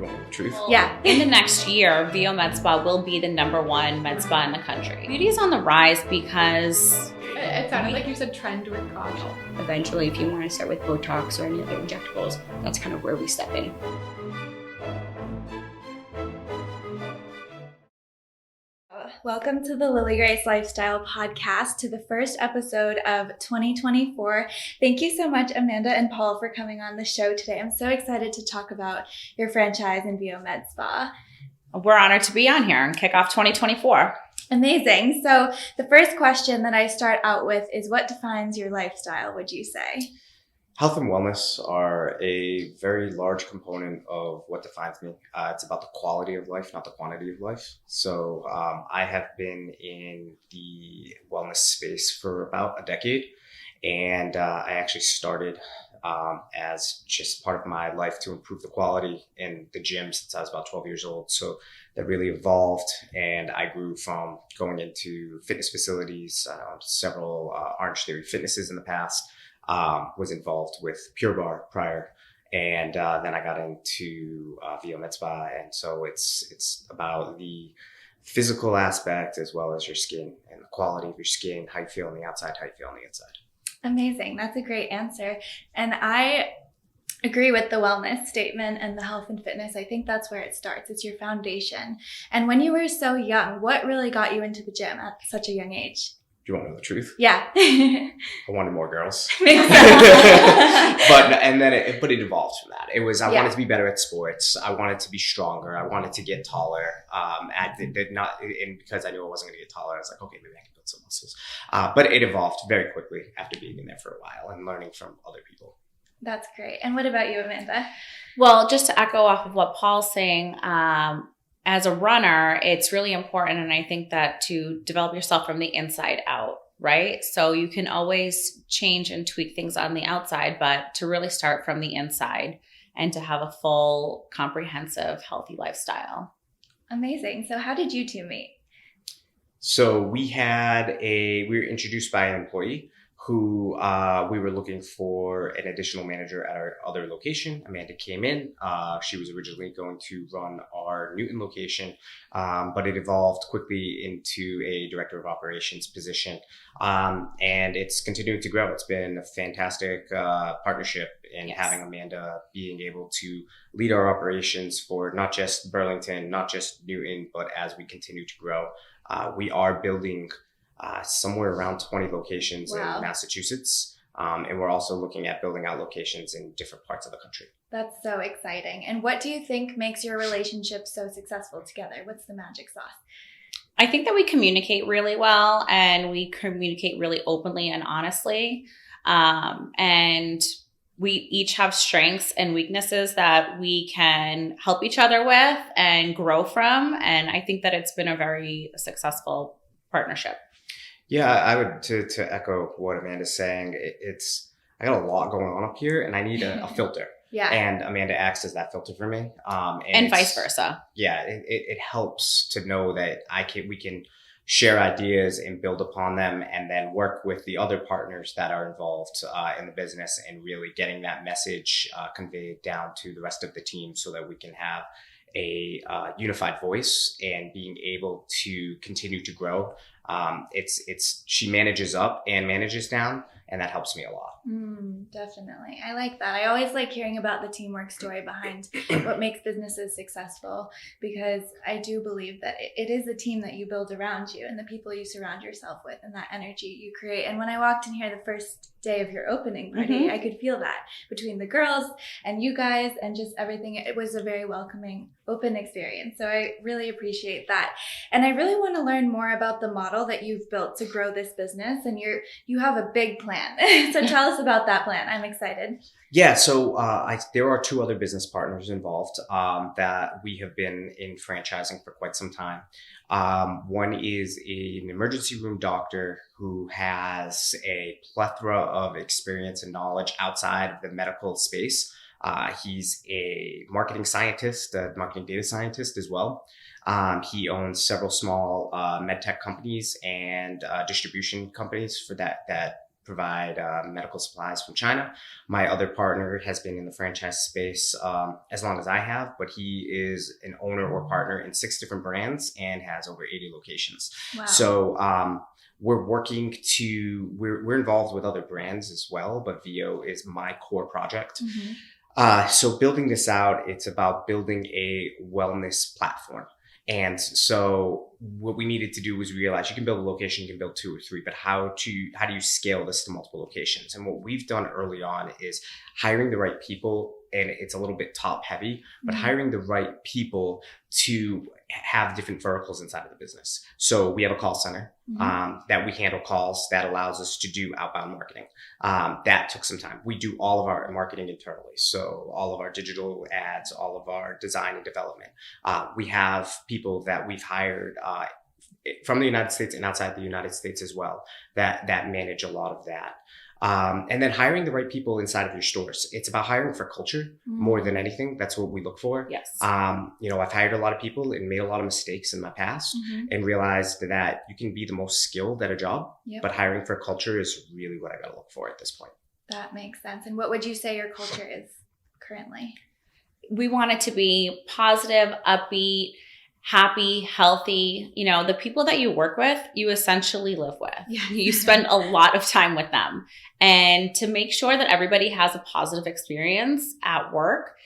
You want the truth? Well, yeah. In the next year, VIO Med Spa will be the #1 med spa in the country. Beauty is on the rise because it sounded like you said trend with caution. Eventually, if you want to start with botox or any other injectables, that's kind of where we step in. Welcome to the Lily Grace Lifestyle Podcast, to the first episode of 2024. Thank you so much, Amanda and Paul, for coming on the show today. I'm so excited to talk about your franchise in VIO Med Spa. We're honored to be on here and kick off 2024. Amazing. So the first question that I start out with is, what defines your lifestyle, would you say? Health and wellness are a very large component of what defines me. It's about the quality of life, not the quantity of life. So I have been in the wellness space for about a decade. And I actually started as just part of my life to improve the quality in the gym since I was about 12 years old. So that really evolved, and I grew from going into fitness facilities, several Orange Theory Fitnesses in the past. Was involved with Pure Barre prior, and then I got into VIO Med Spa, and so it's about the physical aspect as well as your skin and the quality of your skin, how you feel on the outside, how you feel on the inside. Amazing. That's a great answer. And I agree with the wellness statement and the health and fitness. I think that's where it starts. It's your foundation. And when you were so young, what really got you into the gym at such a young age? Do you want to know the truth? Yeah. I wanted more girls. But it evolved from that. It was, I wanted to be better at sports. I wanted to be stronger. I wanted to get taller. And because I knew I wasn't going to get taller, I was like, okay, maybe I can build some muscles. But it evolved very quickly after being in there for a while and learning from other people. That's great. And what about you, Amanda? Well, just to echo off of what Paul's saying, as a runner, it's really important. And I think that to develop yourself from the inside out, right? So you can always change and tweak things on the outside, but to really start from the inside and to have a full, comprehensive, healthy lifestyle. Amazing. So how did you two meet? So we were introduced by an employee who we were looking for an additional manager at our other location. Amanda came in. She was originally going to run our Newton location, but it evolved quickly into a director of operations position. And it's continuing to grow. It's been a fantastic partnership in having Amanda being able to lead our operations for not just Burlington, not just Newton, but as we continue to grow, we are building somewhere around 20 locations in Massachusetts. And we're also looking at building out locations in different parts of the country. That's so exciting. And what do you think makes your relationship so successful together? What's the magic sauce? I think that we communicate really well, and we communicate really openly and honestly. And we each have strengths and weaknesses that we can help each other with and grow from. And I think that it's been a very successful partnership. Yeah, I would, to echo what Amanda's saying, I got a lot going on up here and I need a filter. Yeah. And Amanda acts as that filter for me. And vice versa. Yeah, it helps to know that we can share ideas and build upon them, and then work with the other partners that are involved in the business and really getting that message conveyed down to the rest of the team so that we can have a unified voice and being able to continue to grow. She manages up and manages down, and that helps me a lot. Definitely. I like that. I always like hearing about the teamwork story behind what makes businesses successful, because I do believe that it is a team that you build around you and the people you surround yourself with and that energy you create. And when I walked in here the first day of your opening party, I could feel that between the girls and you guys and just everything. It was a very welcoming, open experience. So I really appreciate that. And I really want to learn more about the model that you've built to grow this business. And you have a big plan. So tell us about that plan. I'm excited. Yeah, so there are two other business partners involved that we have been in franchising for quite some time. One is an emergency room doctor who has a plethora of experience and knowledge outside of the medical space. He's a marketing scientist, a marketing data scientist as well. He owns several small med tech companies and distribution companies for that provide medical supplies from China. My other partner has been in the franchise space as long as I have, but he is an owner or partner in 6 different brands and has over 80 locations. Wow. So we're involved with other brands as well, but VIO is my core project. So building this out, it's about building a wellness platform. And so what we needed to do was realize you can build a location, you can build 2 or 3, but how do you scale this to multiple locations? And what we've done early on is hiring the right people, and it's a little bit top heavy, but hiring the right people to have different verticals inside of the business. So we have a call center that we handle calls that allows us to do outbound marketing. That took some time. We do all of our marketing internally. So all of our digital ads, all of our design and development. We have people that we've hired from the United States and outside the United States as well that manage a lot of that. And then hiring the right people inside of your stores. It's about hiring for culture more than anything. That's what we look for. Yes. I've hired a lot of people and made a lot of mistakes in my past and realized that you can be the most skilled at a job, but hiring for culture is really what I got to look for at this point. That makes sense. And what would you say your culture is currently? We want it to be positive, upbeat, happy, healthy. The people that you work with, you essentially live with. Yeah. You spend a lot of time with them. And to make sure that everybody has a positive experience at work,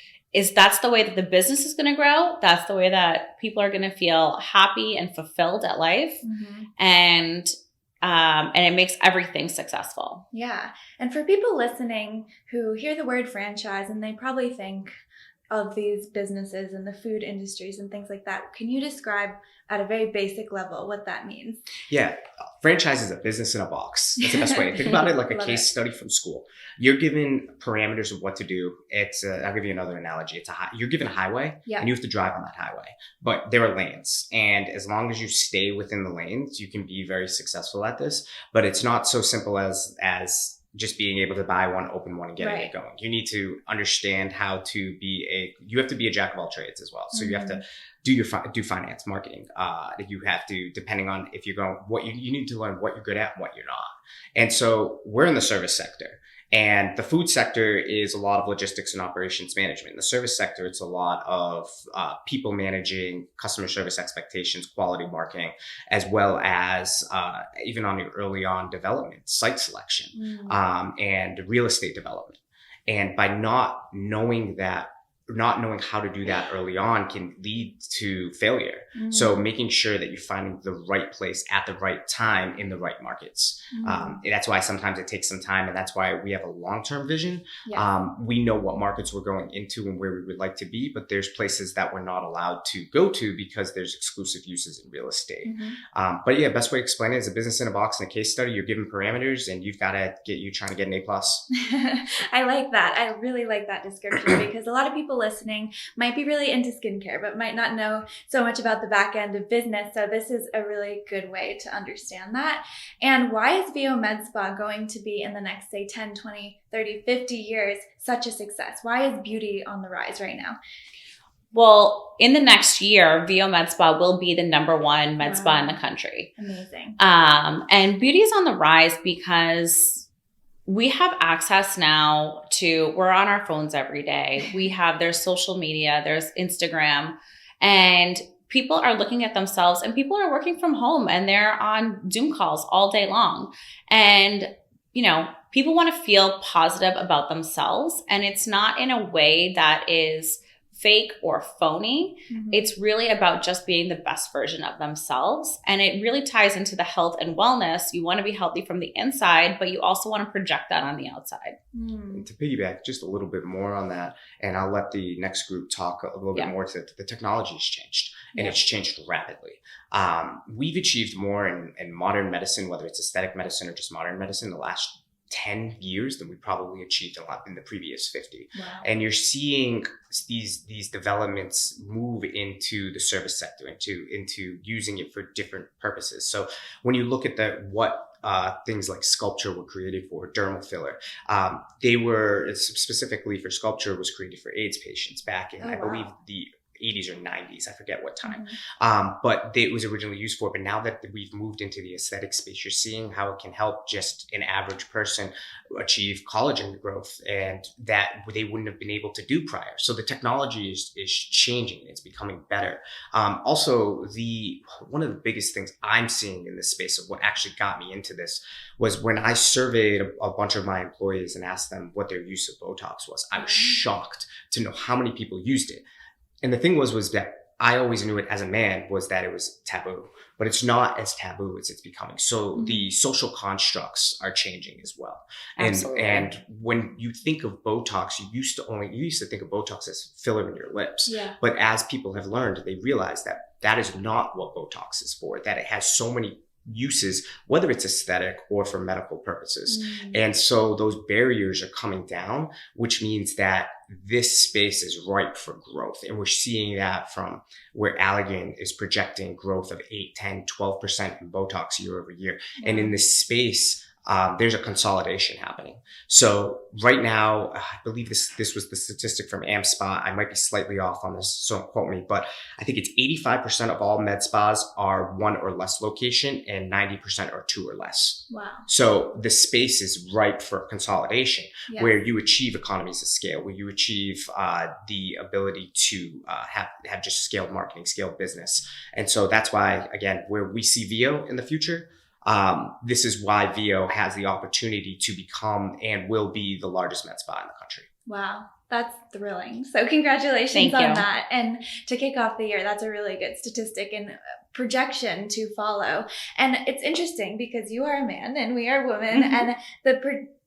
that's the way that the business is going to grow. That's the way that people are going to feel happy and fulfilled at life. And it makes everything successful. Yeah. And for people listening who hear the word franchise and they probably think of these businesses in the food industries and things like that, can you describe at a very basic level what that means? Yeah. Franchise is a business in a box. That's the best way. Think about it like a case study from school. You're given parameters of what to do. I'll give you another analogy. You're given a highway and you have to drive on that highway, but there are lanes. And as long as you stay within the lanes, you can be very successful at this, but it's not so simple as just being able to buy one, open one, and getting it going. You need to understand how to you have to be a jack of all trades as well. So you have to do finance, marketing. You have to, depending on if you're going, you need to learn what you're good at and what you're not. And so we're in the service sector. And the food sector is a lot of logistics and operations management. In the service sector, it's a lot of people managing customer service expectations, quality marketing, as well as even on your early on development, site selection, and real estate development. And by not knowing how to do that early on can lead to failure. So making sure that you're finding the right place at the right time in the right markets. That's why sometimes it takes some time, and that's why we have a long-term vision. We know what markets we're going into and where we would like to be, but there's places that we're not allowed to go to because there's exclusive uses in real estate. But yeah, best way to explain it is a business in a box and a case study. You're given parameters and you've got to trying to get an A+. I like that. I really like that description because a lot of people listening might be really into skincare, but might not know so much about the back end of business. So this is a really good way to understand that. And why is VIO Med Spa going to be in the next, say, 10, 20, 30, 50 years such a success? Why is beauty on the rise right now? Well, in the next year, VIO Med Spa will be the #1 med spa in the country. Amazing. And beauty is on the rise because we have access now we're on our phones every day. There's social media, there's Instagram, and people are looking at themselves, and people are working from home and they're on Zoom calls all day long. And, people want to feel positive about themselves, and it's not in a way that is fake or phony. It's really about just being the best version of themselves. And it really ties into the health and wellness. You want to be healthy from the inside, but you also want to project that on the outside. To piggyback just a little bit more on that, and I'll let the next group talk a little bit more, the technology has changed, and it's changed rapidly. We've achieved more in modern medicine, whether it's aesthetic medicine or just modern medicine, the last 10 years than we probably achieved a lot in the previous 50. Wow. And you're seeing these developments move into the service sector, into using it for different purposes. So when you look at what things like sculpture were created for, dermal filler, they were specifically for sculpture was created for AIDS patients back in, I believe, the 80s or 90s. I forget what time. Mm-hmm. But it was originally used for. But now that we've moved into the aesthetic space, you're seeing how it can help just an average person achieve collagen growth, and that they wouldn't have been able to do prior. So the technology is changing. It's becoming better. Also, one of the biggest things I'm seeing in this space of what actually got me into this was when I surveyed a bunch of my employees and asked them what their use of Botox was. I was shocked to know how many people used it. And the thing was that I always knew it as a man was that it was taboo, but it's not as taboo as it's becoming. So the social constructs are changing as well. And when you think of Botox, you used to think of Botox as filler in your lips. Yeah. But as people have learned, they realize that that is not what Botox is for, that it has so many uses, whether it's aesthetic or for medical purposes. And so those barriers are coming down, which means that this space is ripe for growth. And we're seeing that from where Allergan is projecting growth of 8, 10, 12% in Botox year over year. And in this space, there's a consolidation happening. So right now, I believe this was the statistic from AmSpa. I might be slightly off on this, so don't quote me, but I think it's 85% of all med spas are 1 or less location and 90% are 2 or less. Wow. So the space is ripe for consolidation, Yes. where you achieve economies of scale, where you achieve the ability to have just scaled marketing, scaled business. And so that's why, again, where we see VIO in the future, this is why VIO has the opportunity to become and will be the largest med spa in the country. Wow, that's thrilling. So congratulations Thank on you. that. And to kick off the year, that's a really good statistic and projection to follow. And it's interesting because you are a man and we are women, and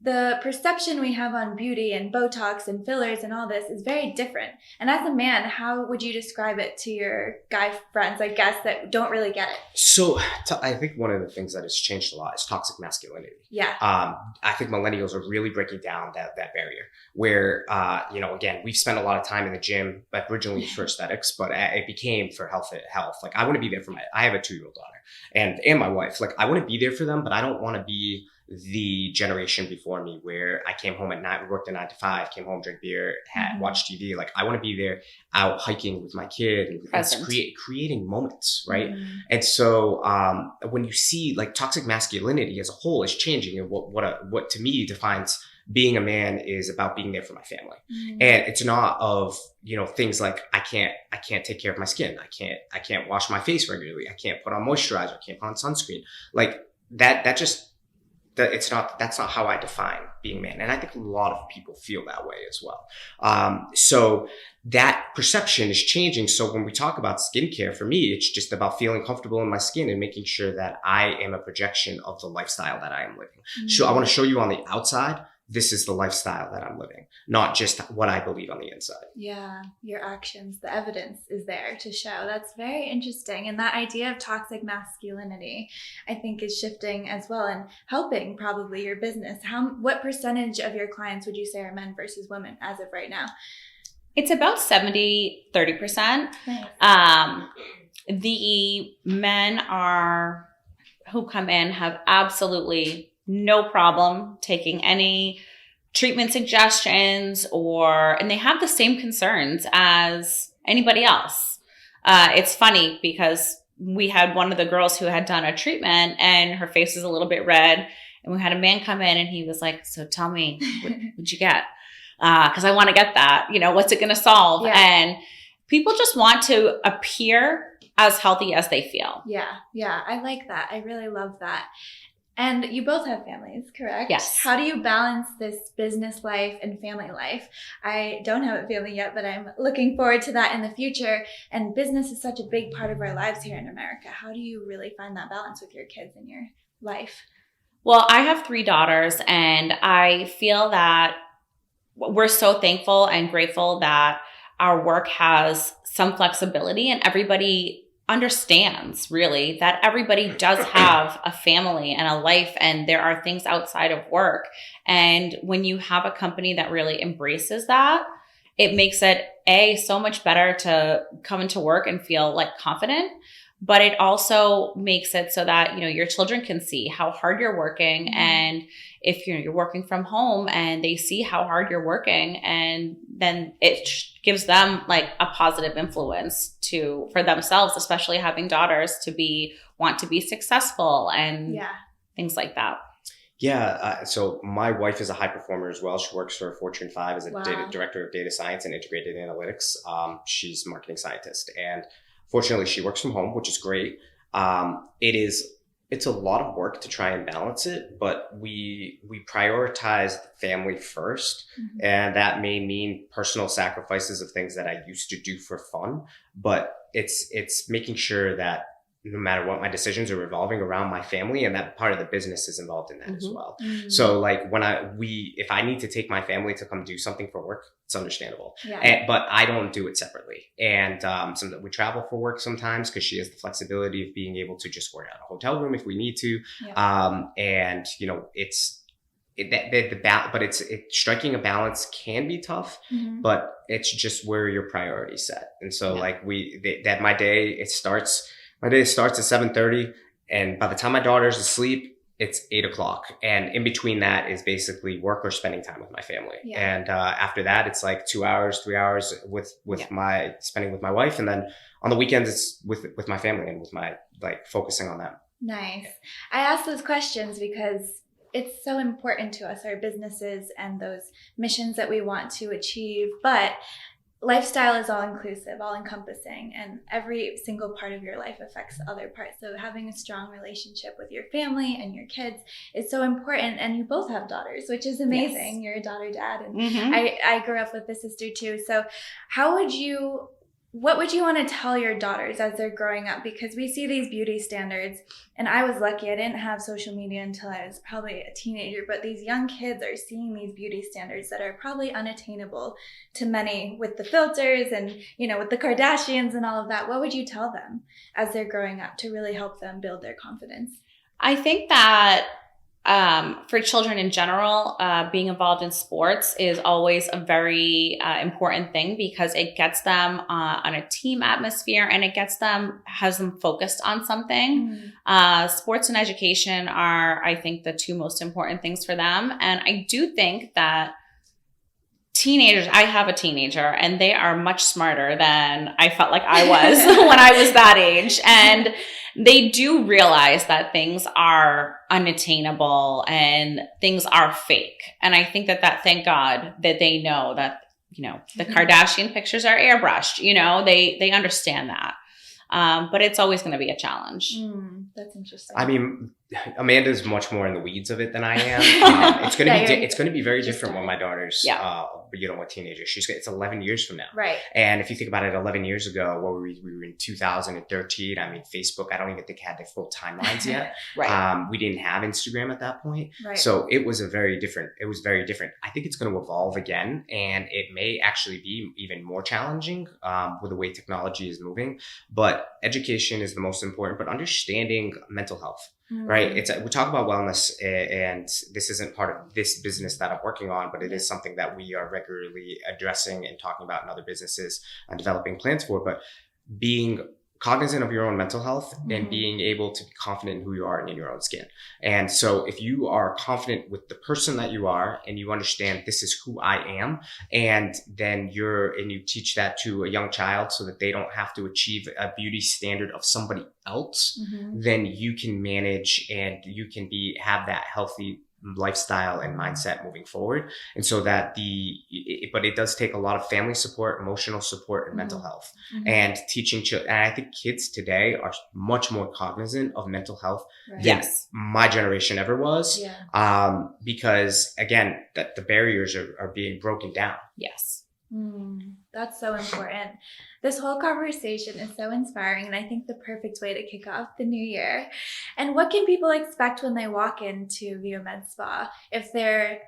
the perception we have on beauty and Botox and fillers and all this is very different. And as a man, how would you describe it to your guy friends, I guess, that don't really get it? So I think one of the things that has changed a lot is toxic masculinity. Yeah. I think millennials are really breaking down that barrier where, again, we've spent a lot of time in the gym, but originally for aesthetics, but it became for health. Like I want to be there for I have a 2-year-old daughter and my wife. Like I want to be there for them, but I don't want to be the generation before me where I came home at night, worked a 9 to 5, came home, drank beer, watched TV. Like I want to be there out hiking with my kid and creating moments. Right. And so, when you see like toxic masculinity as a whole is changing, and what to me defines being a man is about being there for my family. And it's not of, things like I can't take care of my skin. I can't wash my face regularly. I can't put on moisturizer. I can't put on sunscreen. Like that's not how I define being man. And I think a lot of people feel that way as well. So that perception is changing. So when we talk about skincare, for me, it's just about feeling comfortable in my skin and making sure that I am a projection of the lifestyle that I am living. So I want to show you on the outside, this is the lifestyle that I'm living, not just what I believe on the inside. Yeah, your actions, the evidence is there to show. That's very interesting. And that idea of toxic masculinity, I think, is shifting as well and helping probably your business. What percentage of your clients would you say are men versus women as of right now? It's about 70-30%. Nice. The men who come in have absolutely no problem taking any treatment suggestions and they have the same concerns as anybody else. It's funny because we had one of the girls who had done a treatment and her face was a little bit red, and we had a man come in and he was like, so tell me, what'd you get? Cause I want to get that, what's it going to solve? Yeah. And people just want to appear as healthy as they feel. Yeah. I like that. I really love that. And you both have families, correct? Yes. How do you balance this business life and family life? I don't have a family yet, but I'm looking forward to that in the future. And business is such a big part of our lives here in America. How do you really find that balance with your kids and your life? Well, I have 3 daughters, and I feel that we're so thankful and grateful that our work has some flexibility, and everybody understands really that everybody does have a family and a life, and there are things outside of work. And when you have a company that really embraces that, it makes it so much better to come into work and feel like confident. but it also makes it so that, your children can see how hard you're working. And if you're working from home and they see how hard you're working, and then it gives them like a positive influence for themselves, especially having daughters, to want to be successful and things like that. Yeah. So my wife is a high performer as well. She works for Fortune 5 as a director of data science and integrated analytics. She's a marketing scientist, and fortunately she works from home, which is great. It's a lot of work to try and balance it, but we prioritize the family first. And that may mean personal sacrifices of things that I used to do for fun, but it's making sure that no matter what, my decisions are revolving around my family, and that part of the business is involved in that as well. So like if I need to take my family to come do something for work, it's understandable. But I don't do it separately. And we travel for work sometimes because she has the flexibility of being able to just work out a hotel room if we need to. And striking a balance can be tough, but it's just where your priorities set. And so my day starts at 7:30, and by the time my daughter's asleep, it's 8:00. And in between that is basically work or spending time with my family. And after that, it's like 2 hours, 3 hours spending with my wife. And then on the weekends, it's with my family and with my focusing on them. Nice. I ask those questions because it's so important to us, our businesses and those missions that we want to achieve. But lifestyle is all inclusive, all encompassing, and every single part of your life affects the other parts. So having a strong relationship with your family and your kids is so important. And you both have daughters, which is amazing. You're a daughter dad, and I grew up with a sister too. So what would you want to tell your daughters as they're growing up? Because we see these beauty standards, and I was lucky. I didn't have social media until I was probably a teenager, but these young kids are seeing these beauty standards that are probably unattainable to many with the filters and, with the Kardashians and all of that. What would you tell them as they're growing up to really help them build their confidence? I think that for children in general, being involved in sports is always a very important thing, because it gets them on a team atmosphere, and it has them focused on something. Sports and education are, I think, the two most important things for them. And I do think that I have a teenager, and they are much smarter than I felt like I was when I was that age. And they do realize that things are unattainable and things are fake. And I think that thank God that they know that, the Kardashian pictures are airbrushed, they understand that. But it's always going to be a challenge. That's interesting. I mean, Amanda's much more in the weeds of it than I am. It's going to be very different when my daughter's, a teenager. It's 11 years from now. Right. And if you think about it, 11 years ago, we were in 2013. I mean, Facebook, I don't even think had the full timelines yet. Right. We didn't have Instagram at that point. Right. So it was very different. I think it's going to evolve again, and it may actually be even more challenging with the way technology is moving. But education is the most important, but understanding mental health. Right. We talk about wellness, and this isn't part of this business that I'm working on, but it is something that we are regularly addressing and talking about in other businesses and developing plans for. But being cognizant of your own mental health and being able to be confident in who you are and in your own skin. And so if you are confident with the person that you are, and you understand this is who I am, and then you teach that to a young child so that they don't have to achieve a beauty standard of somebody else, then you can manage and you can have that healthy lifestyle and mindset moving forward. And so that but it does take a lot of family support, emotional support, and mental health, and teaching children. And I think kids today are much more cognizant of mental health than my generation ever was. Because again, that the barriers are being broken down. Yes. That's so important. This whole conversation is so inspiring, and I think the perfect way to kick off the new year. And what can people expect when they walk into VIO Med Spa? If they're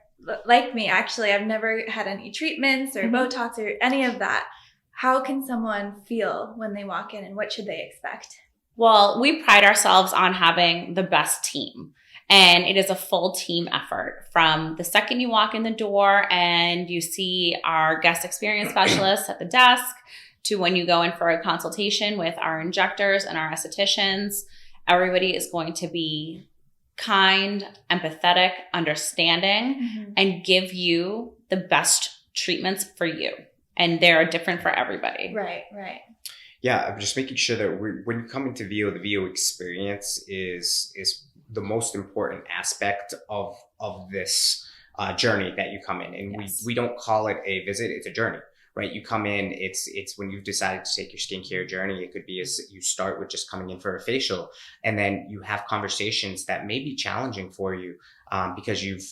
like me, actually, I've never had any treatments or Botox or any of that. How can someone feel when they walk in, and what should they expect? Well, we pride ourselves on having the best team. And it is a full team effort from the second you walk in the door and you see our guest experience specialists at the desk, to when you go in for a consultation with our injectors and our estheticians, everybody is going to be kind, empathetic, understanding, and give you the best treatments for you. And they're different for everybody. Right. Yeah, I'm just making sure that when you come into VIO, the VIO experience is the most important aspect of this journey that you come in. And we don't call it a visit, it's a journey. Right, you come in. It's when you've decided to take your skincare journey. It could be as you start with just coming in for a facial, and then you have conversations that may be challenging for you because you've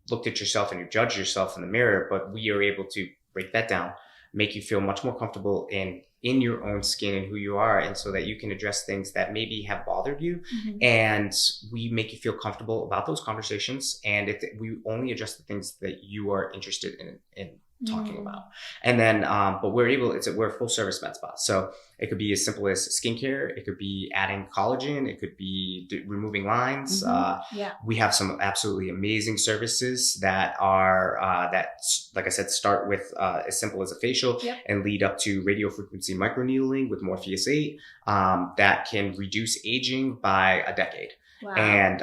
looked at yourself and you judged yourself in the mirror. But we are able to break that down, make you feel much more comfortable in your own skin and who you are, and so that you can address things that maybe have bothered you, and we make you feel comfortable about those conversations. And we only address the things that you are interested in talking about. And then but we're a full service med spa, so it could be as simple as skincare, it could be adding collagen, it could be removing lines. We have some absolutely amazing services that are like I said, start with as simple as a facial and lead up to radio frequency microneedling with Morpheus 8 that can reduce aging by a decade. And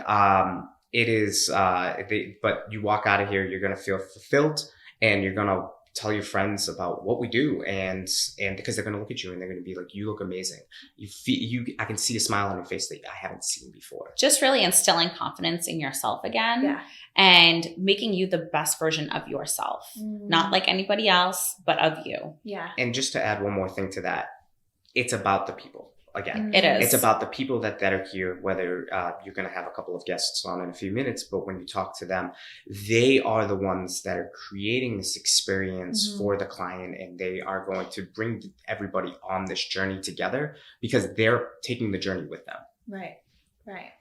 it is but you walk out of here, you're going to feel fulfilled, and you're going to tell your friends about what we do, and because they're going to look at you and they're going to be like, you look amazing. I can see a smile on your face that I haven't seen before. Just really instilling confidence in yourself again, and making you the best version of yourself, not like anybody else, but of you. And just to add one more thing to that, it's about the people. Again, it is. It's about the people that are here, whether you're going to have a couple of guests on in a few minutes, but when you talk to them, they are the ones that are creating this experience for the client, and they are going to bring everybody on this journey together because they're taking the journey with them. Right.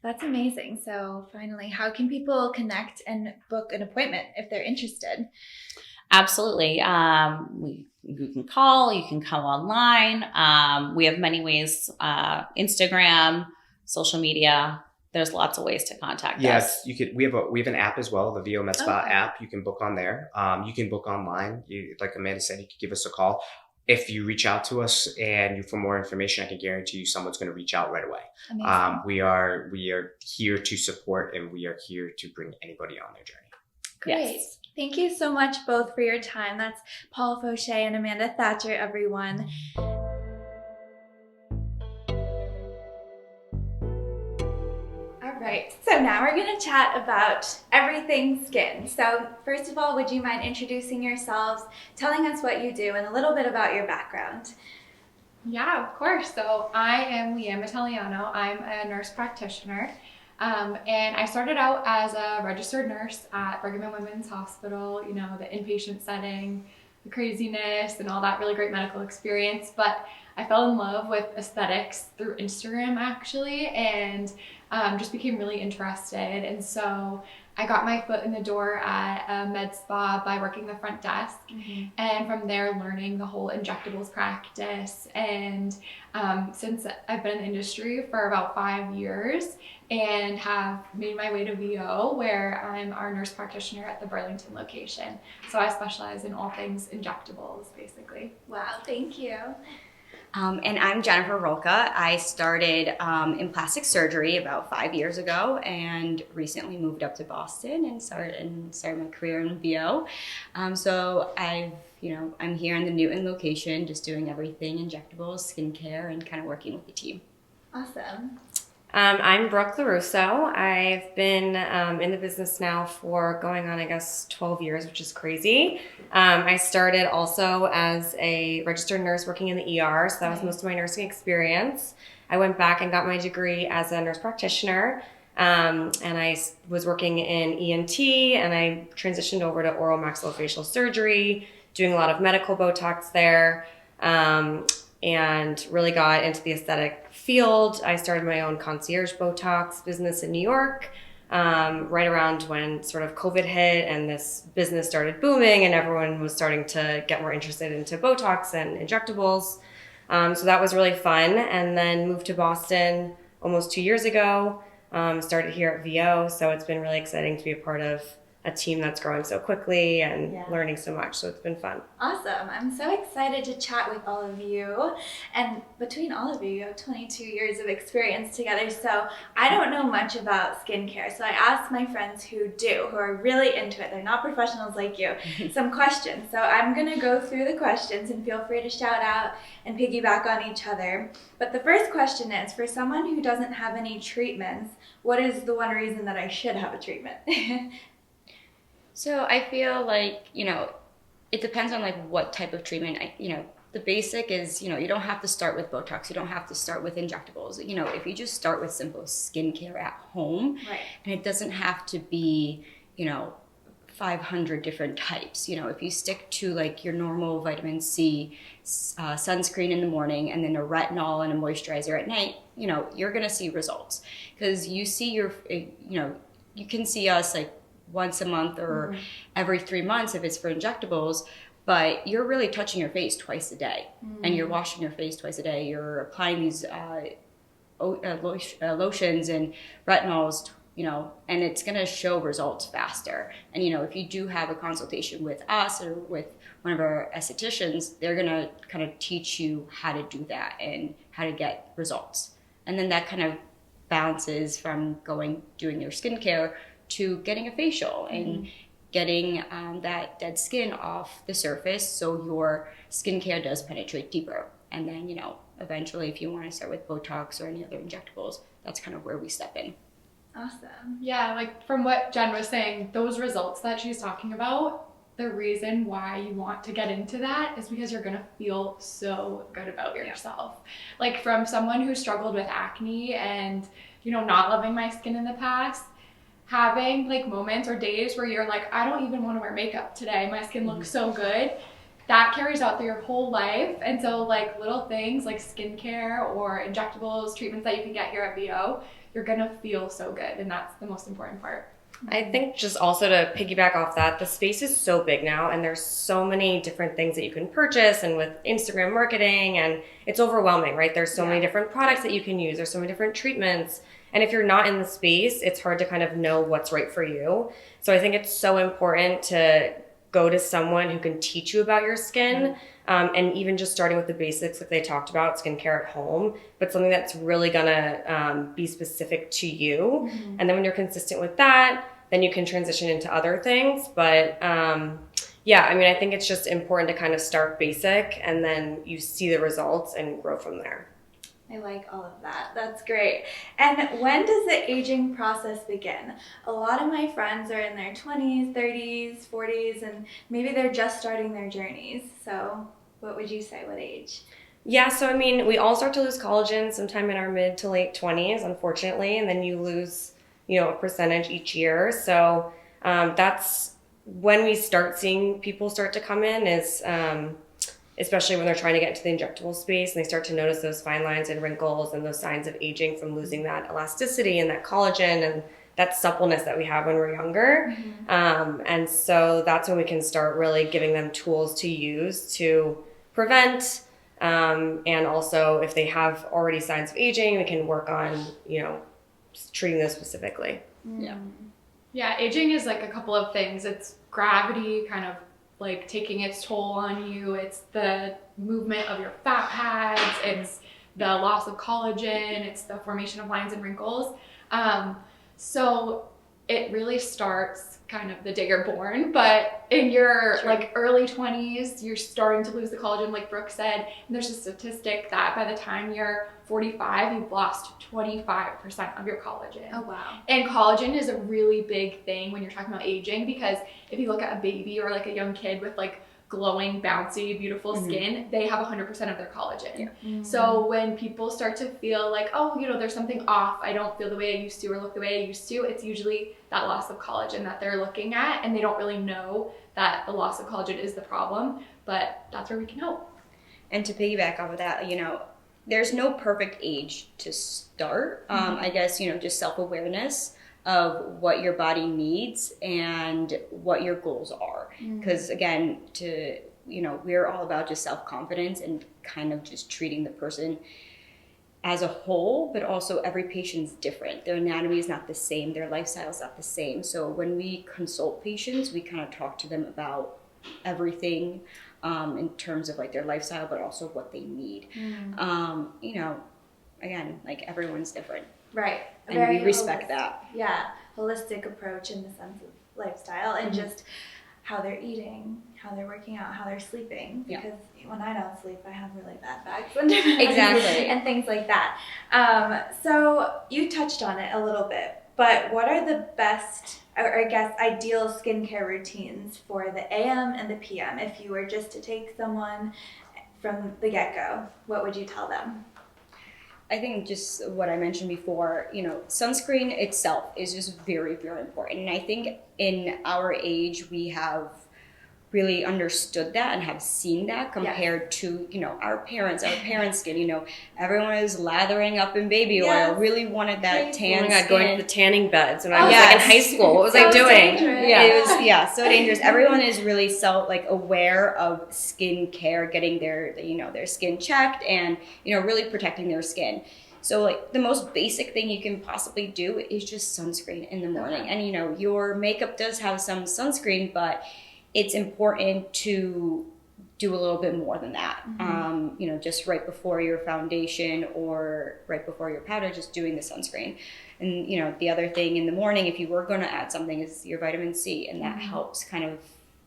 That's amazing. So finally, how can people connect and book an appointment if they're interested? Absolutely. You can call, you can come online. We have many ways, Instagram, social media. There's lots of ways to contact us. Yes, you could. We have an app as well, the VIO Med Spa app. You can book on there. You can book online. Like Amanda said, you could give us a call. If you reach out to us and for more information, I can guarantee you someone's going to reach out right away. We are here to support, and we are here to bring anybody on their journey. Great. Yes. Thank you so much both for your time. That's Paul Fauché and Amanda Thatcher, everyone. All right, so now we're going to chat about everything skin. So first of all, would you mind introducing yourselves, telling us what you do, and a little bit about your background? Yeah, of course. So I am Leanne. I'm a nurse practitioner. And I started out as a registered nurse at Brigham and Women's Hospital, the inpatient setting, the craziness and all that really great medical experience. But I fell in love with aesthetics through Instagram actually, and just became really interested. And so I got my foot in the door at a med spa by working the front desk, and from there learning the whole injectables practice. And since I've been in the industry for about 5 years and have made my way to VIO, where I'm our nurse practitioner at the Burlington location. So I specialize in all things injectables, basically. Wow, thank you. And I'm Jennifer Rolka. I started in plastic surgery about 5 years ago, and recently moved up to Boston and started my career in VIO. So I'm here in the Newton location, just doing everything injectables, skincare, and kind of working with the team. Awesome. I'm Brooke LaRusso. I've been in the business now for going on, 12 years, which is crazy. I started also as a registered nurse working in the ER, so that was most of my nursing experience. I went back and got my degree as a nurse practitioner, and I was working in ENT, and I transitioned over to oral maxillofacial surgery, doing a lot of medical Botox there. And really got into the aesthetic field. I started my own concierge Botox business in New York, right around when sort of COVID hit and this business started booming and everyone was starting to get more interested into Botox and injectables. So that was really fun. And then moved to Boston almost 2 years ago, started here at VIO. So it's been really exciting to be a part of a team that's growing so quickly and Yeah. learning so much. So it's been fun. Awesome. I'm so excited to chat with all of you. And between all of you, you have 22 years of experience together. So I don't know much about skincare. So I asked my friends who do, who are really into it. They're not professionals like you, some questions. So I'm going to go through the questions and feel free to shout out and piggyback on each other. But the first question is, for someone who doesn't have any treatments, what is the one reason that I should have a treatment? So I feel like, it depends on like what type of treatment. The basic is, you don't have to start with Botox. You don't have to start with injectables. If you just start with simple skincare at home, Right. and it doesn't have to be, 500 different types. If you stick to like your normal vitamin C, sunscreen in the morning, and then a retinol and a moisturizer at night, you're going to see results. Because you see you can see us like once a month or every 3 months if it's for injectables, but you're really touching your face twice a day, and you're washing your face twice a day. You're applying these lotions and retinols, and it's going to show results faster. And, if you do have a consultation with us or with one of our estheticians, they're going to kind of teach you how to do that and how to get results. And then that kind of bounces from doing your skincare to getting a facial and getting that dead skin off the surface, so your skincare does penetrate deeper. And then, eventually if you want to start with Botox or any other injectables, that's kind of where we step in. Awesome. Yeah, like from what Jenn was saying, those results that she's talking about, the reason why you want to get into that is because you're going to feel so good about yourself. Like from someone who struggled with acne and, not loving my skin in the past, having like moments or days where you're like, I don't even want to wear makeup today. My skin looks so good. That carries out through your whole life. And so like little things like skincare or injectables, treatments that you can get here at VIO, you're going to feel so good. And that's the most important part. I think just also to piggyback off that, the space is so big now, and there's so many different things that you can purchase, and with Instagram marketing, and it's overwhelming, right? There's so many different products that you can use. There's so many different treatments. And if you're not in the space, it's hard to kind of know what's right for you. So I think it's so important to go to someone who can teach you about your skin, and even just starting with the basics like they talked about, skincare at home, but something that's really gonna be specific to you. And then when you're consistent with that, then you can transition into other things. But I think it's just important to kind of start basic, and then you see the results and grow from there. I like all of that. That's great. And when does the aging process begin? A lot of my friends are in their 20s, 30s, 40s, and maybe they're just starting their journeys. So what would you say? What age? Yeah, so we all start to lose collagen sometime in our mid to late 20s, unfortunately, and then you lose, a percentage each year. So that's when we start seeing people start to come in, is especially when they're trying to get into the injectable space and they start to notice those fine lines and wrinkles and those signs of aging from losing that elasticity and that collagen and that suppleness that we have when we're younger. And so that's when we can start really giving them tools to use to prevent. And also if they have already signs of aging, we can work on, treating those specifically. Yeah, aging is like a couple of things. It's gravity kind of like taking its toll on you. It's the movement of your fat pads. It's the loss of collagen. It's the formation of lines and wrinkles. So it really starts kind of the day you're born, but in your like early 20s, you're starting to lose the collagen, like Brooke said. And there's a statistic that by the time you're 45, you've lost 25% of your collagen. Oh, wow. And collagen is a really big thing when you're talking about aging, because if you look at a baby or like a young kid with like glowing, bouncy, beautiful skin, they have 100% of their collagen. So when people start to feel like, oh, there's something off, I don't feel the way I used to or look the way I used to, it's usually that loss of collagen that they're looking at, and they don't really know that the loss of collagen is the problem, but that's where we can help. And to piggyback off of that, there's no perfect age to start. I guess, just self-awareness of what your body needs and what your goals are. Because again, we're all about just self-confidence and kind of just treating the person as a whole, but also every patient's different. Their anatomy is not the same, their lifestyle is not the same. So when we consult patients, we kind of talk to them about everything in terms of like their lifestyle, but also what they need. You know, again, like everyone's different. Right. And we respect that. Yeah, holistic approach in the sense of lifestyle and just how they're eating, how they're working out, how they're sleeping. Because when I don't sleep, I have really bad backs Exactly. and things like that. So you touched on it a little bit, but what are the best, or I guess ideal skincare routines for the AM and the PM? If you were just to take someone from the get-go, what would you tell them? I think just what I mentioned before, you know, sunscreen itself is just very, very important. And I think in our age, we have really understood that and have seen that compared to, you know, our parents' skin. You know, everyone is lathering up in baby oil, really wanted that tan Oh my God, skin. going to the tanning beds when I was like in high school. What was I doing? It was so dangerous. Everyone is really so like aware of skincare, getting their, you know, their skin checked and, you know, really protecting their skin. So like the most basic thing you can possibly do is just sunscreen in the morning. And, you know, your makeup does have some sunscreen, but it's important to do a little bit more than that. You know, just right before your foundation or right before your powder, just doing the sunscreen. And, you know, the other thing in the morning, if you were going to add something, is your vitamin C. And that helps kind of,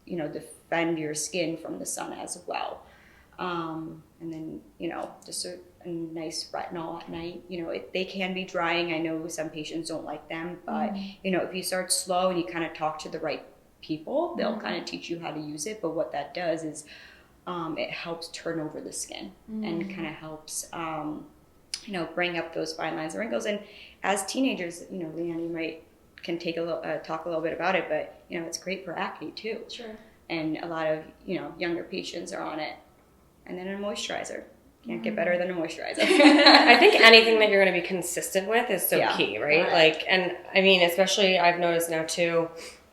you know, defend your skin from the sun as well. And then, you know, just a nice retinol at night. You know, they can be drying. I know some patients don't like them, but, you know, if you start slow and you kind of talk to the right people, they'll kind of teach you how to use it. But what that does is it helps turn over the skin and kind of helps you know, bring up those fine lines and wrinkles. And as teenagers, you know, Leanne, you can take a little talk a little bit about it, but you know, it's great for acne too. Sure. And a lot of, you know, younger patients are on it. And then a moisturizer. Can't get better than a moisturizer. I think anything that you're going to be consistent with is so key, right? Right. Like, and I mean, especially I've noticed now too,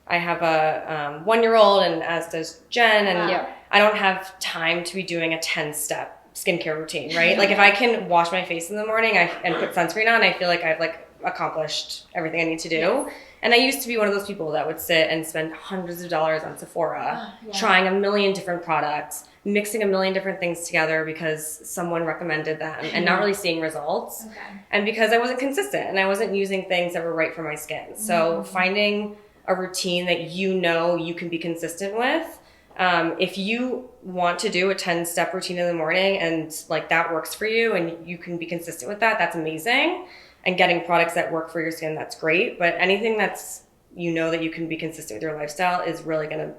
I have a 1-year-old and as does Jenn, and I don't have time to be doing a 10-step skincare routine, right? Like if I can wash my face in the morning and put sunscreen on, I feel like I've like accomplished everything I need to do. Yes. And I used to be one of those people that would sit and spend hundreds of dollars on Sephora, trying a million different products, mixing a million different things together because someone recommended them and not really seeing results. And because I wasn't consistent and I wasn't using things that were right for my skin. So finding a routine that you know you can be consistent with. If you want to do a 10-step routine in the morning and like that works for you and you can be consistent with that, that's amazing. And getting products that work for your skin, that's great. But anything that's, you know, that you can be consistent with your lifestyle is really going to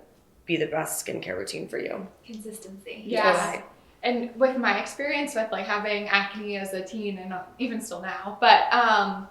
be the best skincare routine for you. Consistency. Yeah. And with my experience with like having acne as a teen and even still now, but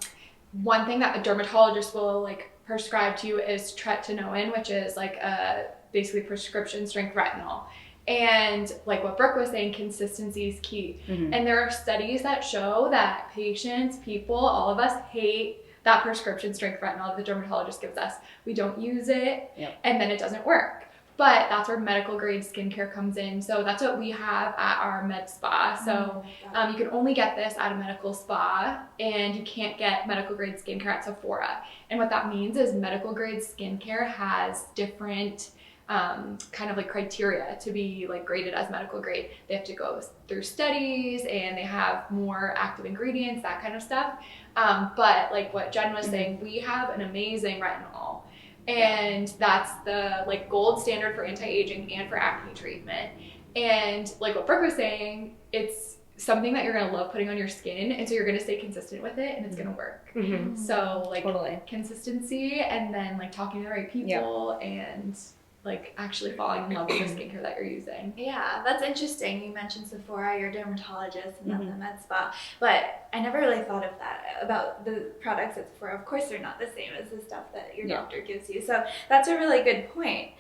one thing that a dermatologist will like prescribe to you is tretinoin, which is like a basically prescription strength retinol. And like what Brooke was saying, consistency is key. And there are studies that show that patients, people, all of us hate that prescription strength retinol that the dermatologist gives us. We don't use it and then it doesn't work. But that's where medical grade skincare comes in. So that's what we have at our med spa. So you can only get this at a medical spa and you can't get medical grade skincare at Sephora. And what that means is medical grade skincare has different kind of like criteria to be like graded as medical grade. They have to go through studies and they have more active ingredients, that kind of stuff. But like what Jenn was saying, we have an amazing retinol. And that's the like gold standard for anti-aging and for acne treatment. And like what Brooke was saying, it's something that you're going to love putting on your skin. And so you're going to stay consistent with it and it's going to work. So like consistency and then like talking to the right people and like actually falling in love with the skincare that you're using. Yeah, that's interesting. You mentioned Sephora, you're a dermatologist and then the med spa, but I never really thought of that about the products at Sephora. Of course, they're not the same as the stuff that your doctor gives you. So that's a really good point.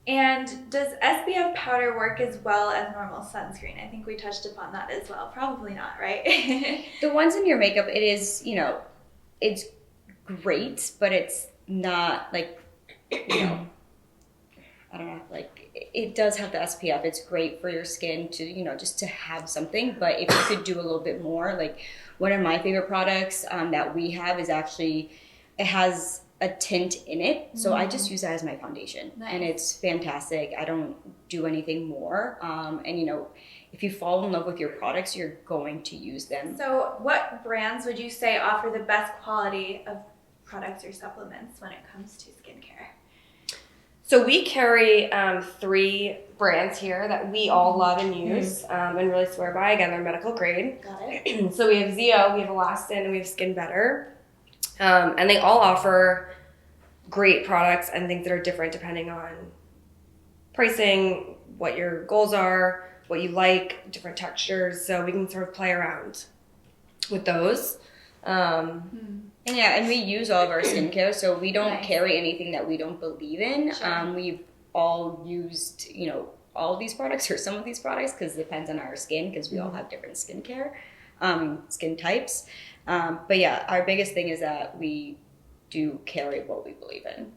And does SPF powder work as well as normal sunscreen? I think we touched upon that as well. Probably not, right? The ones in your makeup, it is, you know, it's great, but it's not like, you know, I don't know, like it does have the SPF. It's great for your skin to, you know, just to have something. But if you could do a little bit more, like one of my favorite products that we have is actually, it has a tint in it. So I just use that as my foundation. Nice. And it's fantastic. I don't do anything more. And you know, if you fall in love with your products, you're going to use them. So what brands would you say offer the best quality of products or supplements when it comes to skincare? So we carry 3 brands here that we all love and use and really swear by. Again, they're medical grade. Got it. So we have VIO, we have Elastin, and we have Skin Better. And they all offer great products and things that are different depending on pricing, what your goals are, what you like, different textures. So we can sort of play around with those. And yeah, and we use all of our skincare, so we don't Nice. carry anything that we don't believe in. Sure. We've all used, you know, all of these products or some of these products because it depends on our skin because we all have different skincare, skin types. But yeah, our biggest thing is that we do carry what we believe in,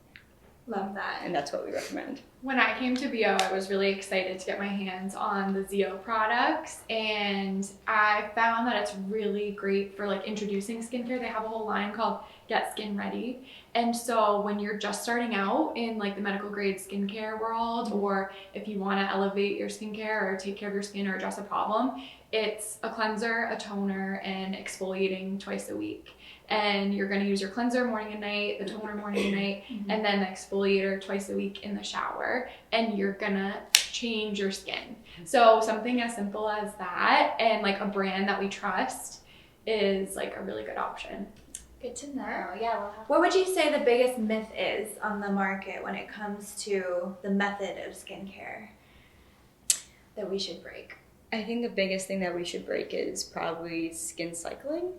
Love that. and that's what we recommend. When I came to VIO, I was really excited to get my hands on the ZO products, and I found that it's really great for like introducing skincare. They have a whole line called Get Skin Ready. And so when you're just starting out in like the medical grade skincare world, or if you want to elevate your skincare or take care of your skin or address a problem, it's a cleanser, a toner, and exfoliating twice a week. And you're going to use your cleanser morning and night, the toner morning and night, and then the exfoliator twice a week in the shower, and you're going to change your skin. So something as simple as that, and like a brand that we trust, is like a really good option. Good to know. Yeah. What would you say the biggest myth is on the market when it comes to the method of skincare that we should break? I think the biggest thing that we should break is probably skin cycling.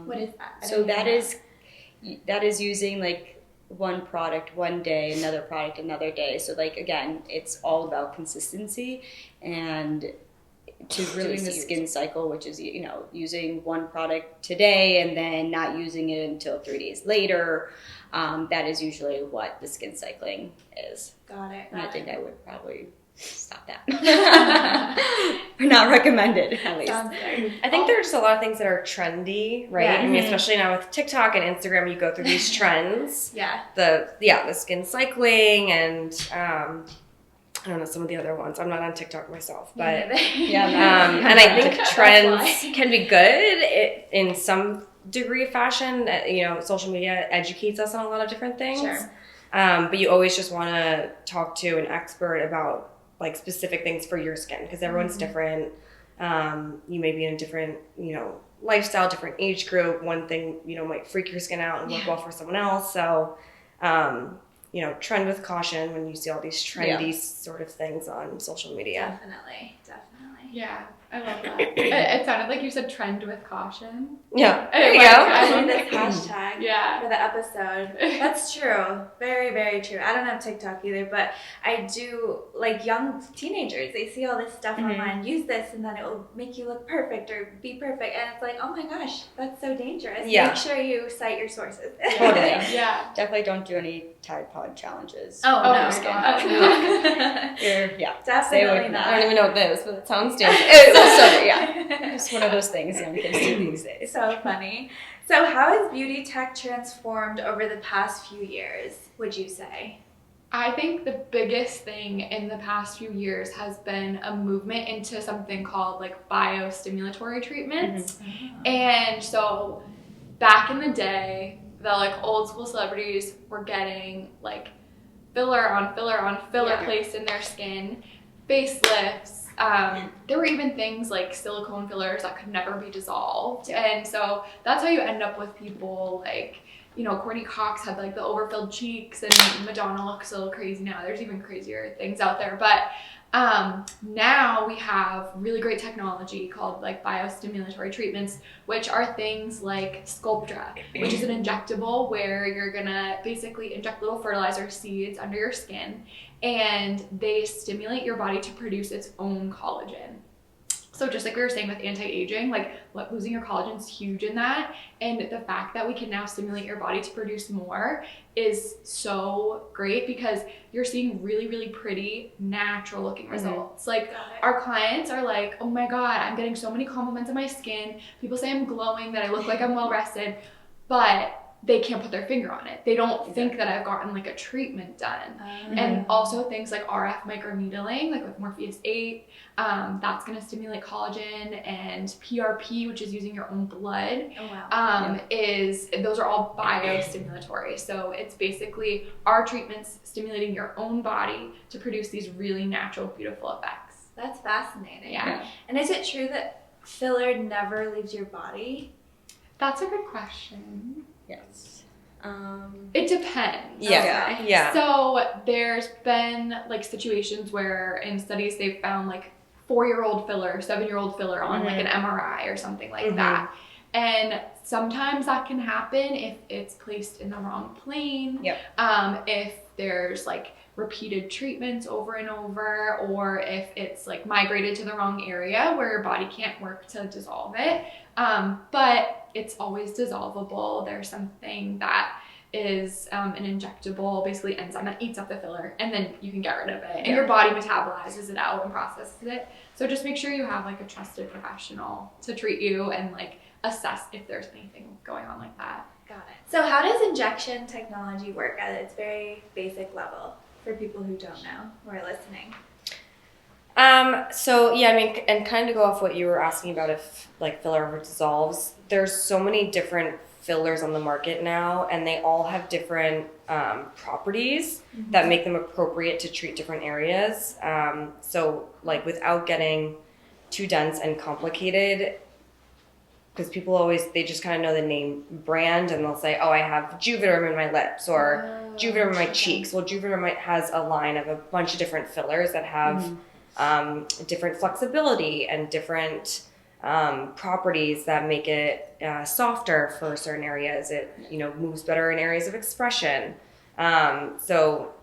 What is that? So that is using like one product one day, another product another day. So like again, it's all about consistency and to really the skin cycle, which is, you know, using one product today and then not using it until 3 days later. That is usually what the skin cycling is. Got it. And I think I would probably stop that. Or not recommended, at least. Sounds good. I think there are just a lot of things that are trendy, right? Yeah. I mean, especially now with TikTok and Instagram, you go through these trends. Yeah. The skin cycling and I don't know some of the other ones. I'm not on TikTok myself, but Yeah, and I think That's trends why. can be good in some degree of fashion. You know, social media educates us on a lot of different things. Sure. But you always just want to talk to an expert about like specific things for your skin because everyone's different. You may be in a different, you know, lifestyle, different age group. One thing, you know, might freak your skin out and work well for someone else. So, you know, trend with caution when you see all these trendy sort of things on social media. Definitely. Yeah, I love that. It sounded like you said trend with caution. Yeah, there you I go. love this hashtag Yeah. for the episode. That's true. Very, very true. I don't have TikTok either, but I do, like young teenagers, they see all this stuff online, use this and then it will make you look perfect or be perfect. And it's like, oh my gosh, that's so dangerous. Yeah. Make sure you cite your sources. Totally. Yeah. Definitely don't do any Tide Pod challenges. Oh, Oh, no. my God. Definitely not. I don't even know what that is, but it sounds dangerous. It's one of those things young kids do these days. So funny. So how has beauty tech transformed over the past few years, would you say? I think the biggest thing in the past few years has been a movement into something called like biostimulatory treatments. And so back in the day, the like old school celebrities were getting like filler on filler on filler placed in their skin, facelifts. There were even things like silicone fillers that could never be dissolved. And so that's how you end up with people like, you know, Courtney Cox had like the overfilled cheeks and Madonna looks a little crazy now. There's even crazier things out there. But now we have really great technology called like biostimulatory treatments, which are things like Sculptra, which is an injectable where you're gonna basically inject little fertilizer seeds under your skin and they stimulate your body to produce its own collagen. So just like we were saying with anti-aging, like losing your collagen is huge in that. And the fact that we can now stimulate your body to produce more is so great because you're seeing really, really pretty, natural looking results. Like our clients are like, oh my God, I'm getting so many compliments on my skin. People say I'm glowing, that I look like I'm well rested, but they can't put their finger on it. They don't think that I've gotten like a treatment done. And also things like RF microneedling, like with Morpheus 8, that's going to stimulate collagen, and PRP, which is using your own blood, those are all biostimulatory. So it's basically our treatments stimulating your own body to produce these really natural, beautiful effects. That's fascinating. Yeah. And is it true that filler never leaves your body? That's a good question. Yes. It depends. Yeah. Okay. Yeah. So there's been like situations where in studies they've found like 4-year-old filler, 7-year-old filler on like an MRI or something like that. And sometimes that can happen if it's placed in the wrong plane. If there's like repeated treatments over and over, or if it's like migrated to the wrong area where your body can't work to dissolve it. But it's always dissolvable. There's something that is an injectable, basically enzyme that eats up the filler, and then you can get rid of it. And your body metabolizes it out and processes it. So just make sure you have like a trusted professional to treat you and like assess if there's anything going on like that. Got it. So how does injection technology work at its very basic level for people who don't know or are listening? So yeah, I mean, and kind of go off what you were asking about if like filler ever dissolves, there's so many different fillers on the market now, and they all have different properties that make them appropriate to treat different areas. So like without getting too dense and complicated, because people always, they just kind of know the name brand and they'll say, oh, I have Juvederm in my lips or Juvederm in my cheeks. Well, Juvederm has a line of a bunch of different fillers that have different flexibility and different properties that make it softer for certain areas. It, you know, moves better in areas of expression. So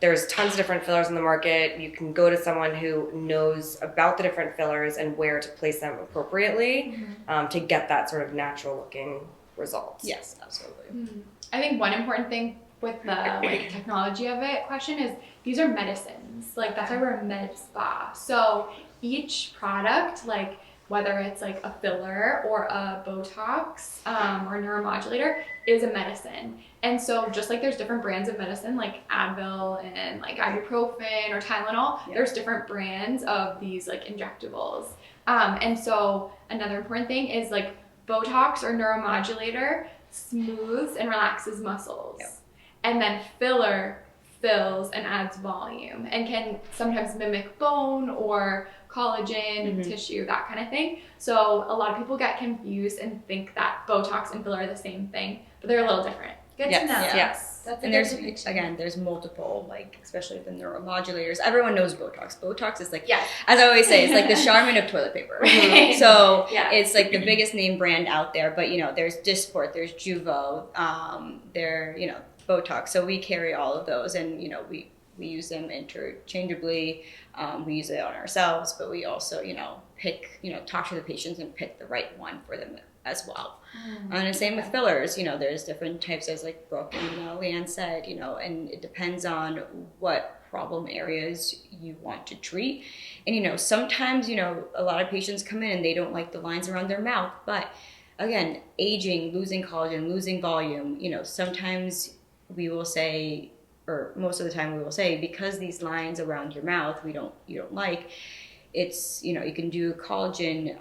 there's tons of different fillers in the market. You can go to someone who knows about the different fillers and where to place them appropriately to get that sort of natural looking results. Yes, absolutely. I think one important thing with the like technology of it question is these are medicines. Like that's why we're a med spa. So each product, like whether it's like a filler or a botox or a neuromodulator, is a medicine. And so just like there's different brands of medicine like Advil and like ibuprofen or Tylenol, there's different brands of these like injectables. And so another important thing is like botox or neuromodulator smooths and relaxes muscles. And then filler fills and adds volume and can sometimes mimic bone or collagen, tissue, that kind of thing. So a lot of people get confused and think that Botox and filler are the same thing, but they're a little different. Good to know. Yes. That's And there's, again, there's multiple, like, especially the neuromodulators. Everyone knows Botox. Botox is like, as I always say, it's like the Charmin of toilet paper. So it's like the biggest name brand out there. But, you know, there's Dysport, there's Juvo, you know, Botox. So we carry all of those, and, you know, we use them interchangeably. We use it on ourselves, but we also, you know, pick, you know, talk to the patients and pick the right one for them as well. And the same with fillers. You know, there's different types, as like Brooke and Leanne said, you know, and it depends on what problem areas you want to treat. And, you know, sometimes, you know, a lot of patients come in and they don't like the lines around their mouth, but again, aging, losing collagen, losing volume, you know, sometimes we will say, or most of the time we will say, because these lines around your mouth you don't like, it's, you know, you can do collagen,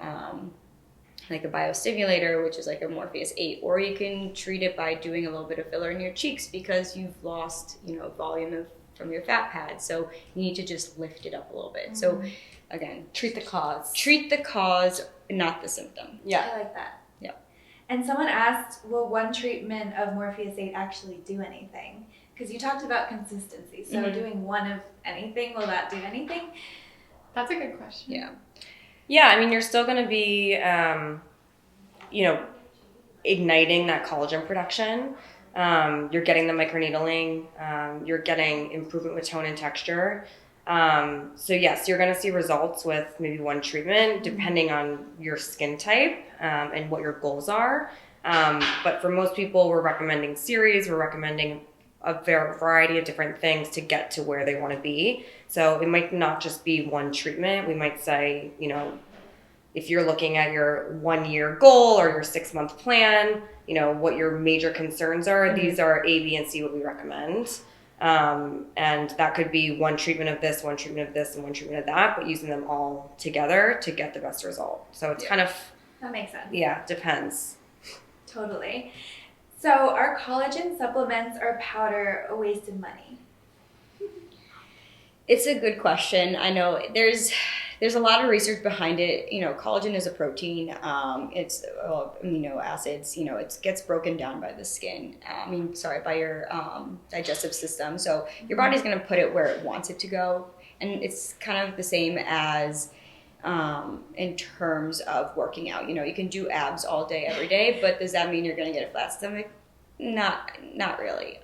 like a biostimulator, which is like a Morpheus 8, or you can treat it by doing a little bit of filler in your cheeks because you've lost, you know, volume from your fat pad. So you need to just lift it up a little bit. So again, Treat the cause. treat the cause, not the symptom. Yeah. I like that. Yeah. And someone asked, will one treatment of Morpheus 8 actually do anything? Because you talked about consistency. So doing one of anything, will that do anything? That's a good question. Yeah. Yeah, I mean, you're still going to be, you know, igniting that collagen production. You're getting the microneedling. You're getting improvement with tone and texture. So yes, you're going to see results with maybe one treatment depending on your skin type and what your goals are. But for most people, we're recommending series. We're recommending a variety of different things to get to where they want to be. So it might not just be one treatment. We might say, you know, if you're looking at your 1 year goal or your 6 month plan, you know, what your major concerns are, these are A, B, and C what we recommend. And that could be one treatment of this, one treatment of this, and one treatment of that, but using them all together to get the best result. So it's kind of, That makes sense. yeah, depends. Totally. So are collagen supplements or powder a waste of money? It's a good question. I know there's a lot of research behind it. You know, collagen is a protein. It's amino acids. You know, it gets broken down by the skin. By your digestive system. So your body's going to put it where it wants it to go, and it's kind of the same as in terms of working out. You know, you can do abs all day, every day, but does that mean you're going to get a flat stomach? Not really.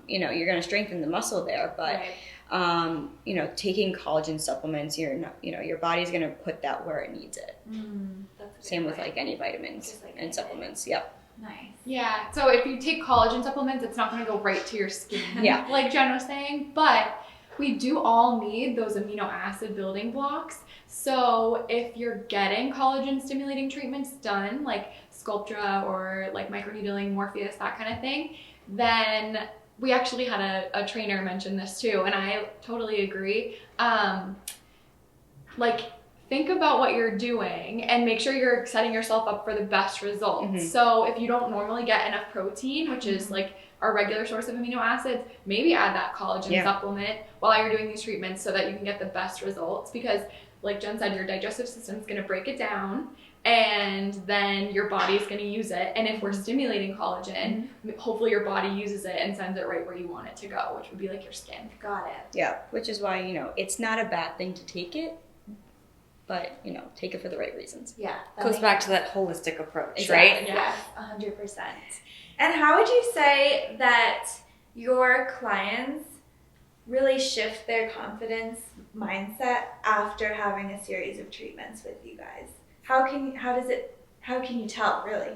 You know, you're going to strengthen the muscle there, but. Right. You know, taking collagen supplements, your body's going to put that where it needs it. That's Same with like any vitamins Just like and anything. supplements. Yep. Nice. Yeah, so if you take collagen supplements, it's not going to go right to your skin, Yeah. like Jenn was saying, but we do all need those amino acid building blocks. So if you're getting collagen stimulating treatments done, like Sculptra or like microneedling, Morpheus, that kind of thing, then we actually had a trainer mention this too, and I totally agree. Like, think about what you're doing and make sure you're setting yourself up for the best results. So if you don't normally get enough protein, which is like our regular source of amino acids, maybe add that collagen supplement while you're doing these treatments so that you can get the best results. Because like Jenn said, your digestive system is going to break it down, and then your body's going to use it. And if we're stimulating collagen, hopefully your body uses it and sends it right where you want it to go, which would be like your skin. Got it. Yeah. Which is why, you know, it's not a bad thing to take it, but, you know, take it for the right reasons. Yeah. Goes back to that holistic approach, Exactly. right? Yeah. 100%. And how would you say that your clients really shift their confidence mindset after having a series of treatments with you guys? How can you tell, really?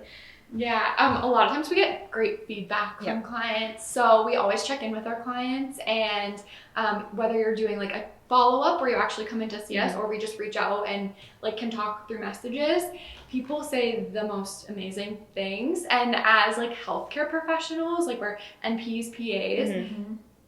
Yeah, a lot of times we get great feedback from clients. So we always check in with our clients, and whether you're doing like a follow-up where you actually come in to see us, or we just reach out and like can talk through messages, people say the most amazing things. And as like healthcare professionals, like we're NPs, PAs,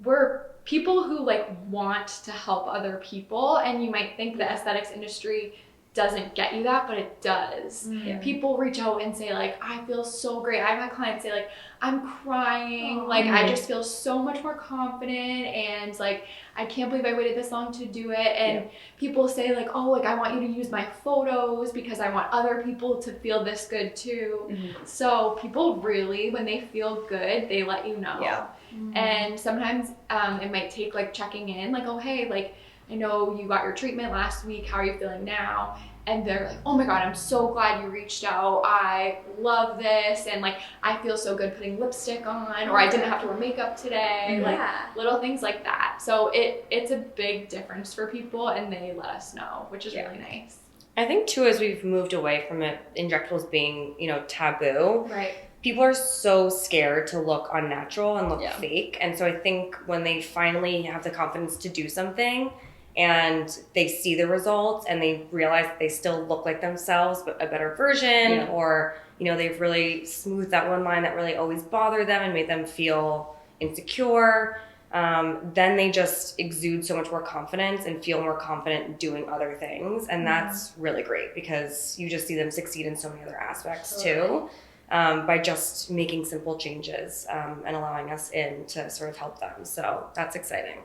we're people who like want to help other people. And you might think the aesthetics industry doesn't get you that, but it does. People reach out and say like, I feel so great. I've had clients say like, I'm crying, like I just feel so much more confident, and like I can't believe I waited this long to do it. And people say like, oh, like I want you to use my photos because I want other people to feel this good too. So people really, when they feel good, they let you know. And sometimes it might take like checking in, like, oh hey, like I know you got your treatment last week, how are you feeling now? And they're like, oh my God, I'm so glad you reached out. I love this. And like, I feel so good putting lipstick on, or I didn't have to wear makeup today. Like little things like that. So it's a big difference for people, and they let us know, which is really nice. I think too, as we've moved away from it, injectables being, you know, taboo. Right. People are so scared to look unnatural and look fake. And so I think when they finally have the confidence to do something, and they see the results and they realize that they still look like themselves, but a better version, or, you know, they've really smoothed that one line that really always bothered them and made them feel insecure, then they just exude so much more confidence and feel more confident doing other things. And that's really great because you just see them succeed in so many other aspects too, by just making simple changes and allowing us in to sort of help them. So that's exciting.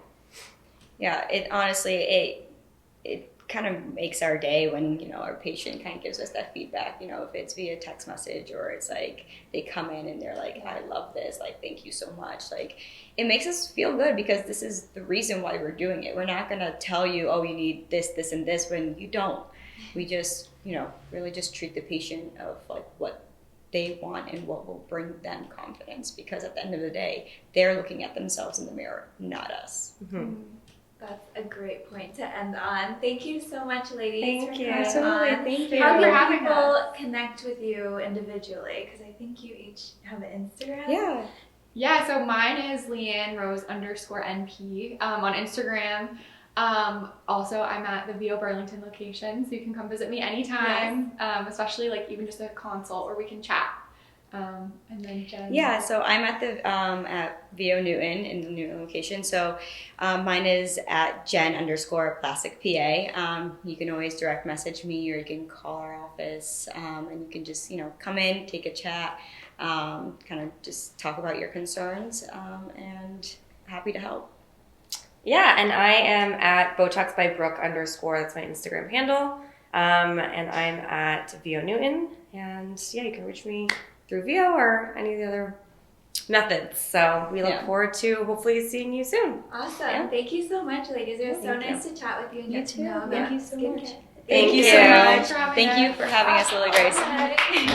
Yeah, it honestly, it kind of makes our day when, you know, our patient kind of gives us that feedback, you know, if it's via text message or it's like they come in and they're like, I love this, like, thank you so much. Like, it makes us feel good because this is the reason why we're doing it. We're not going to tell you, oh, you need this, this, and this when you don't. We just, you know, really just treat the patient of like what they want and what will bring them confidence, because at the end of the day, they're looking at themselves in the mirror, not us. That's a great point to end on. Thank you so much, ladies. Thank for you. coming Absolutely. on. Thank you. How for can having people us. connect with you individually? Because I think you each have an Instagram. Yeah. Yeah, so mine is Leanne Rose _NP on Instagram. Also, I'm at the VIO Burlington location, so you can come visit me anytime, especially like even just a consult where we can chat. And then Jenn. Yeah, so I'm at the at VIO Newton in the Newton location. So mine is at Jenn _plastic PA. You can always direct message me, or you can call our office, and you can just come in, take a chat, kind of just talk about your concerns, and happy to help. Yeah, and I am at botox by Brooke _ that's my Instagram handle. And I'm at VIO Newton. And yeah, you can reach me through VIO or any of the other methods. So we look forward to hopefully seeing you soon. Awesome. Yeah. Thank you so much, ladies. It was so Thank you. nice to chat with you and You get to too. know Thank about you so skincare. much. Thank you you. so much. Thanks for having Thank you us. for having us, Lily Grace. Bye.